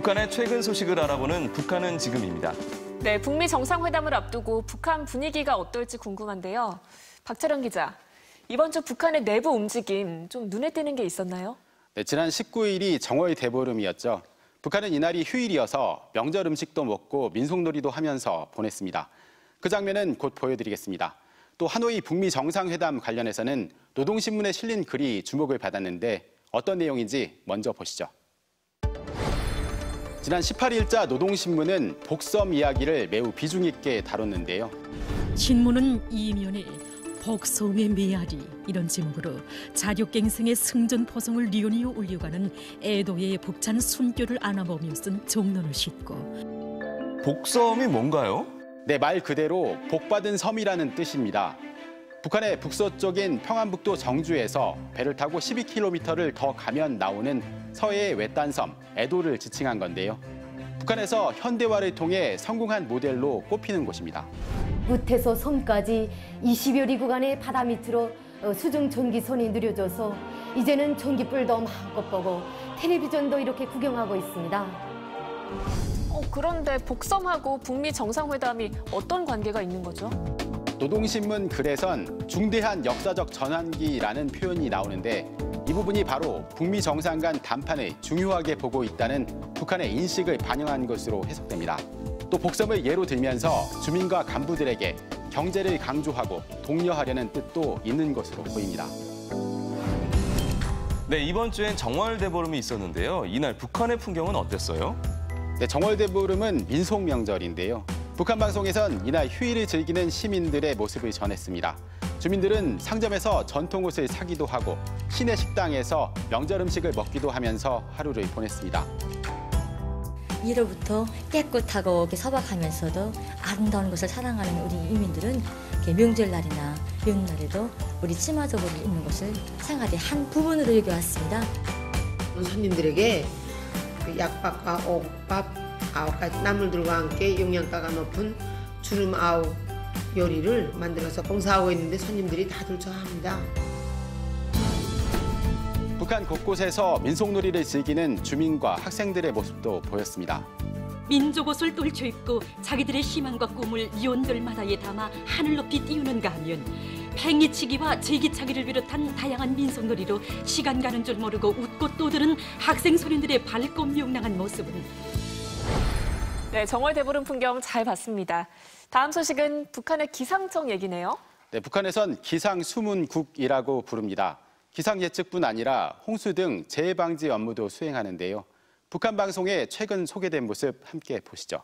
북한의 최근 소식을 알아보는 북한은 지금입니다. 네, 북미 정상회담을 앞두고 북한 분위기가 어떨지 궁금한데요. 박철영 기자, 이번 주 북한의 내부 움직임 좀 눈에 띄는 게 있었나요? 네, 지난 19일이 정월 대보름이었죠. 북한은 이날이 휴일이어서 명절 음식도 먹고 민속놀이도 하면서 보냈습니다. 그 장면은 곧 보여드리겠습니다. 또 하노이 북미 정상회담 관련해서는 노동신문에 실린 글이 주목을 받았는데 어떤 내용인지 먼저 보시죠. 지난 18일자 노동신문은 복섬 이야기를 매우 비중 있게 다뤘는데요. 신문은 이면에 복섬의 메아리 이런 제목으로 자력갱생의 승전포성을 리오니오 올려가는 애도의 벅찬 숨결을 안아보며 쓴 종론을 싣고 복섬이 뭔가요? 네, 말 그대로 복받은 섬이라는 뜻입니다. 북한의 북서쪽인 평안북도 정주에서 배를 타고 12km를 더 가면 나오는 서해의 외딴 섬 애도를 지칭한 건데요. 북한에서 현대화를 통해 성공한 모델로 꼽히는 곳입니다. 끝에서 섬까지 20여 리 구간의 바다 밑으로 수중 전기선이 느려져서 이제는 전기불도 마음껏 보고 텔레비전도 이렇게 구경하고 있습니다. 그런데 복섬하고 북미 정상회담이 어떤 관계가 있는 거죠? 노동신문 글에선 중대한 역사적 전환기라는 표현이 나오는데 이 부분이 바로 북미 정상 간 담판을 중요하게 보고 있다는 북한의 인식을 반영한 것으로 해석됩니다. 또 복섬을 예로 들면서 주민과 간부들에게 경제를 강조하고 독려하려는 뜻도 있는 것으로 보입니다. 네, 이번 주엔 정월 대보름이 있었는데요. 이날 북한의 풍경은 어땠어요? 네, 정월 대보름은 민속 명절인데요. 북한 방송에선 이날 휴일을 즐기는 시민들의 모습을 전했습니다. 주민들은 상점에서 전통 옷을 사기도 하고 시내 식당에서 명절 음식을 먹기도 하면서 하루를 보냈습니다. 1월부터 깨끗하고 이렇게 서박하면서도 아름다운 것을 사랑하는 우리 이민들은 명절날이나 연날에도 우리 치마저고를 입는 것을 생활의 한 부분으로 여겨왔습니다. 손님들에게 약밥과 오곡밥 9가지 나물들과 함께 영양가가 높은 주름 9 요리를 만들어서 봉사하고 있는데 손님들이 다들 좋아합니다. 북한 곳곳에서 민속놀이를 즐기는 주민과 학생들의 모습도 보였습니다. 민족 옷을 떨쳐 입고 자기들의 희망과 꿈을 연들마다에 담아 하늘 높이 띄우는가 하면 팽이치기와 제기차기를 비롯한 다양한 민속놀이로 시간 가는 줄 모르고 웃고 떠드는 학생 소년들의 밝고 명랑한 모습은 네, 정월 대보름 풍경 잘 봤습니다. 다음 소식은 북한의 기상청 얘기네요. 네, 북한에선 기상수문국이라고 부릅니다. 기상 예측뿐 아니라 홍수 등 재해 방지 업무도 수행하는데요. 북한 방송에 최근 소개된 모습 함께 보시죠.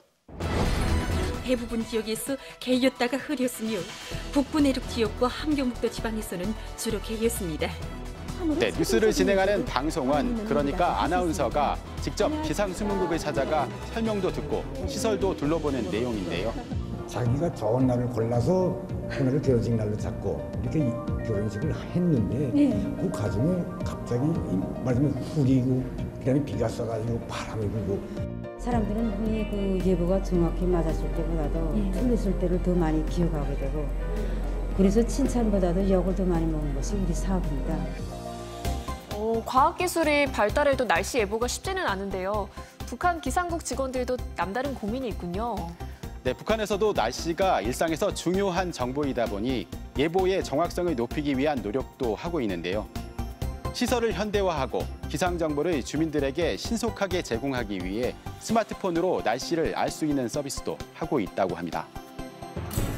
대부분 지역에서 개였다가 흐렸으며 북부 내륙 지역과 함경북도 지방에서는 주로 개였습니다. 네, 뉴스를 진행하는 방송은 그러니까 아나운서가 직접 기상수문국을 찾아가 설명도 듣고 시설도 둘러보는 내용인데요. 자기가 좋은 날을 골라서 그날을 결혼식 날로 잡고 이렇게 결혼식을 했는데 그 과정에 갑자기 말하자면 흐리고 그다음에 비가 쏴가지고 바람이 불고 사람들은 흔히 그 예보가 정확히 맞았을 때보다도 틀렸을 때를 더 많이 기억하게 되고 그래서 칭찬보다도 욕을 더 많이 먹는 것이 우리 사업입니다. 과학기술이 발달해도 날씨 예보가 쉽지는 않은데요. 북한 기상국 직원들도 남다른 고민이 있군요. 네, 북한에서도 날씨가 일상에서 중요한 정보이다 보니 예보의 정확성을 높이기 위한 노력도 하고 있는데요. 시설을 현대화하고 기상 정보를 주민들에게 신속하게 제공하기 위해 스마트폰으로 날씨를 알 수 있는 서비스도 하고 있다고 합니다.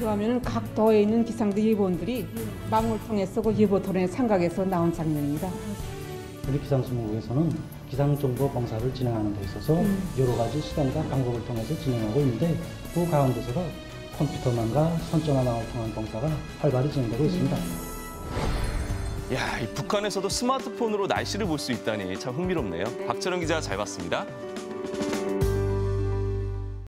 그 화면은 각 도에 있는 기상대 예보원들이 망을 통해서 그 예보 토론에 참가해서 나온 장면입니다. 우리 기상수문국에서는 기상정보 봉사를 진행하는 데 있어서 여러 가지 수단과 방법을 통해서 진행하고 있는데 그 가운데서도 컴퓨터망과 선정화망을 통한 봉사가 활발히 진행되고 있습니다. 야, 이 북한에서도 스마트폰으로 날씨를 볼 수 있다니 참 흥미롭네요. 박철영 기자 잘 봤습니다.